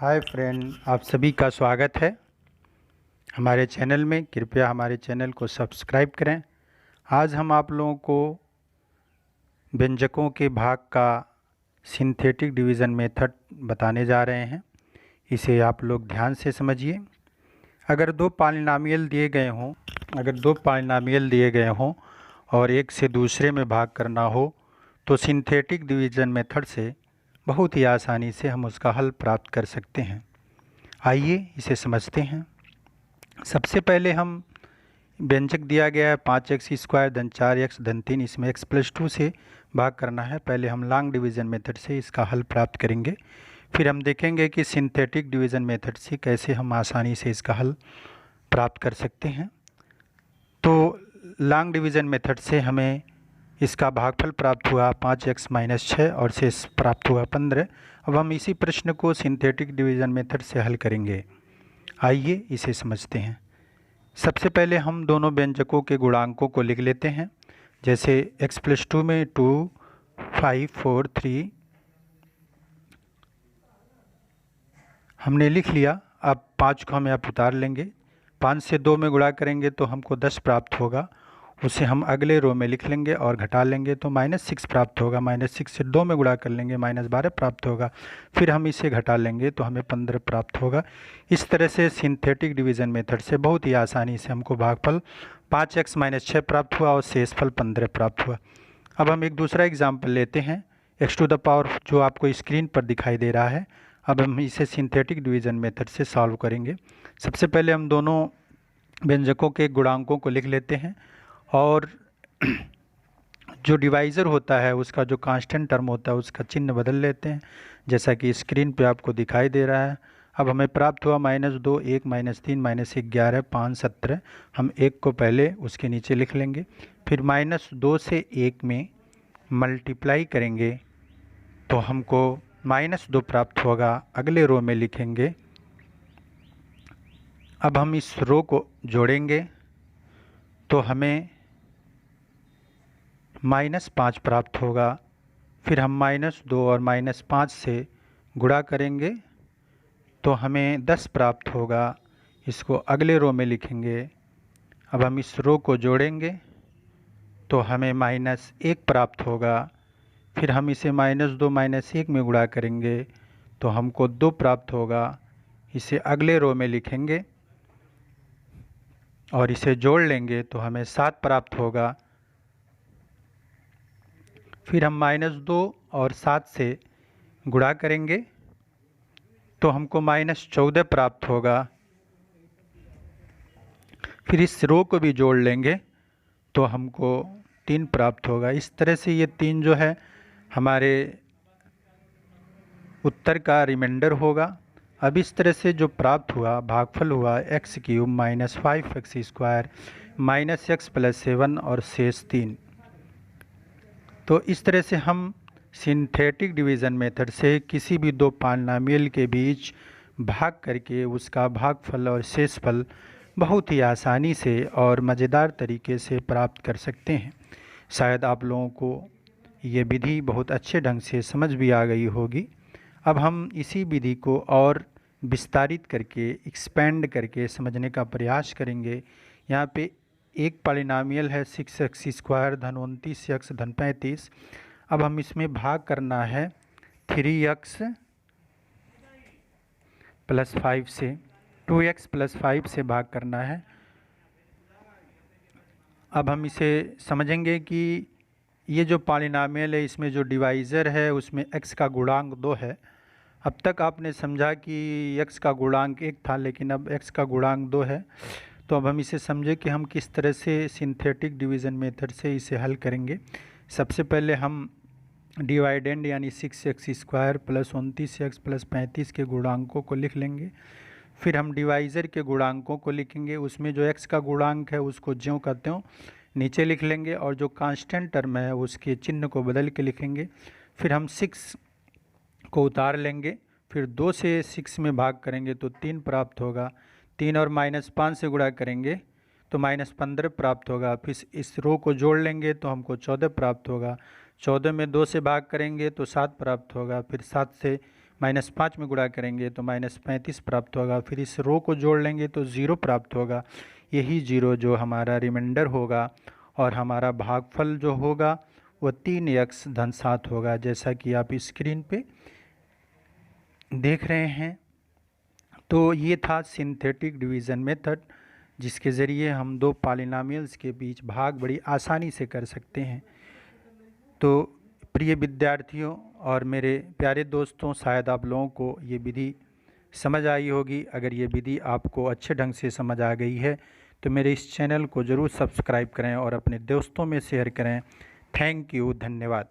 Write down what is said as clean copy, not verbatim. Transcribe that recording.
Hi friend, आप सभी का स्वागत है हमारे चैनल में। कृपया हमारे चैनल को सब्सक्राइब करें। आज हम आप लोगों को व्यंजकों के भाग का सिंथेटिक डिवीज़न मेथड बताने जा रहे हैं। इसे आप लोग ध्यान से समझिए। अगर दो पॉलिनॉमियल दिए गए हों और एक से दूसरे में भाग करना हो तो सिंथेटिक डिवीज़न मेथड से बहुत ही आसानी से हम उसका हल प्राप्त कर सकते हैं। आइए इसे समझते हैं। सबसे पहले हम व्यंजक दिया गया है 5x² धन 4x धन 3, इसमें x+2 से भाग करना है। पहले हम लॉन्ग डिवीज़न मेथड से इसका हल प्राप्त करेंगे, फिर हम देखेंगे कि सिंथेटिक डिवीज़न मेथड से कैसे हम आसानी से इसका हल प्राप्त कर सकते हैं। तो लॉन्ग डिवीज़न मेथड से हमें इसका भागफल प्राप्त हुआ 5x-6 और शेष प्राप्त हुआ 15। अब हम इसी प्रश्न को सिंथेटिक डिवीज़न मेथड से हल करेंगे। आइए इसे समझते हैं। सबसे पहले हम दोनों व्यंजकों के गुणांकों को लिख लेते हैं। जैसे x+2 में 2, 5, 4, 3 हमने लिख लिया। अब 5 को हम यहाँ उतार लेंगे। 5 से 2 में गुणा करेंगे तो हमको 10 प्राप्त होगा। उसे हम अगले रो में लिख लेंगे और घटा लेंगे तो -6 प्राप्त होगा। -6 से 2 में गुणा कर लेंगे, -12 प्राप्त होगा। फिर हम इसे घटा लेंगे तो हमें 15 प्राप्त होगा। इस तरह से सिंथेटिक डिवीज़न मेथड से बहुत ही आसानी से हमको भागफल 5x-6 प्राप्त हुआ और शेषफल 15 प्राप्त हुआ। अब हम एक दूसरा एग्जाम्पल लेते हैं, x⁴ जो आपको स्क्रीन पर दिखाई दे रहा है। अब हम इसे सिंथेटिक डिवीज़न मेथड से सॉल्व करेंगे। सबसे पहले हम दोनों व्यंजकों के गुणांकों को लिख लेते हैं और जो डिवाइज़र होता है उसका जो कांस्टेंट टर्म होता है उसका चिन्ह बदल लेते हैं, जैसा कि स्क्रीन पे आपको दिखाई दे रहा है। अब हमें प्राप्त हुआ -2, 1, -3, -11, 5, 17। हम 1 को पहले उसके नीचे लिख लेंगे, फिर -2 से 1 में मल्टीप्लाई करेंगे तो हमको -2 प्राप्त होगा। अगले रो में लिखेंगे। अब हम इस रो को जोड़ेंगे तो हमें -5 प्राप्त होगा। फिर हम -2 और -5 से गुणा करेंगे तो हमें 10 प्राप्त होगा। इसको अगले रो में लिखेंगे। अब हम इस रो को जोड़ेंगे तो हमें -1 प्राप्त होगा। फिर हम इसे -2 -1 में गुणा करेंगे तो हमको 2 प्राप्त होगा। इसे अगले रो में लिखेंगे और इसे जोड़ लेंगे तो हमें 7 प्राप्त होगा। फिर हम -2 और 7 से गुणा करेंगे तो हमको -14 प्राप्त होगा। फिर इस रो को भी जोड़ लेंगे तो हमको 3 प्राप्त होगा। इस तरह से ये 3 जो है हमारे उत्तर का रिमाइंडर होगा। अब इस तरह से जो प्राप्त हुआ भागफल हुआ x³ - 5x² -x + 7 और शेष 3। तो इस तरह से हम सिंथेटिक डिवीज़न मेथड से किसी भी दो पॉलिनॉमियल के बीच भाग करके उसका भागफल और शेषफल बहुत ही आसानी से और मज़ेदार तरीके से प्राप्त कर सकते हैं। शायद आप लोगों को ये विधि बहुत अच्छे ढंग से समझ भी आ गई होगी। अब हम इसी विधि को और विस्तारित करके एक्सपेंड करके समझने का प्रयास करेंगे। यहाँ पे एक पॉलिनॉमियल है 6x² धन 29x धन 35। अब हम इसमें भाग करना है 3x + 5 से, 2x + 5 से भाग करना है। अब हम इसे समझेंगे कि ये जो पॉलिनॉमियल है इसमें जो डिवाइज़र है उसमें x का गुणांक 2 है। अब तक आपने समझा कि x का गुणांक 1 था, लेकिन अब x का गुणांक 2 है। तो अब हम इसे समझें कि हम किस तरह से सिंथेटिक डिवीज़न मेथड से इसे हल करेंगे। सबसे पहले हम डिवाइडेंड यानी 6x² + 29x + 35 के गुणांकों को लिख लेंगे। फिर हम डिवाइज़र के गुणांकों को लिखेंगे। उसमें जो x का गुणांक है उसको ज्यों का त्यों नीचे लिख लेंगे और जो कांस्टेंट टर्म है उसके चिन्ह को बदल के लिखेंगे। फिर हम 6 को उतार लेंगे, फिर 2 से 6 में भाग करेंगे तो 3 प्राप्त होगा। 3 और -5 से गुणा करेंगे तो -15 प्राप्त होगा। फिर इस रो को जोड़ लेंगे तो हमको 14 प्राप्त होगा। 14 में 2 से भाग करेंगे तो 7 प्राप्त होगा। फिर 7 से -5 में गुणा करेंगे तो -35 प्राप्त होगा। फिर इस रो को जोड़ लेंगे तो 0 प्राप्त होगा। यही 0 जो हमारा रिमाइंडर होगा और हमारा भागफल जो होगा वो 3x धन 7 होगा, जैसा कि आप स्क्रीन पे देख रहे हैं। तो ये था सिंथेटिक डिवीज़न मेथड, जिसके ज़रिए हम दो पॉलिनॉमियल्स के बीच भाग बड़ी आसानी से कर सकते हैं। तो प्रिय विद्यार्थियों और मेरे प्यारे दोस्तों, शायद आप लोगों को ये विधि समझ आई होगी। अगर ये विधि आपको अच्छे ढंग से समझ आ गई है तो मेरे इस चैनल को ज़रूर सब्सक्राइब करें और अपने दोस्तों में शेयर करें। थैंक यू, धन्यवाद।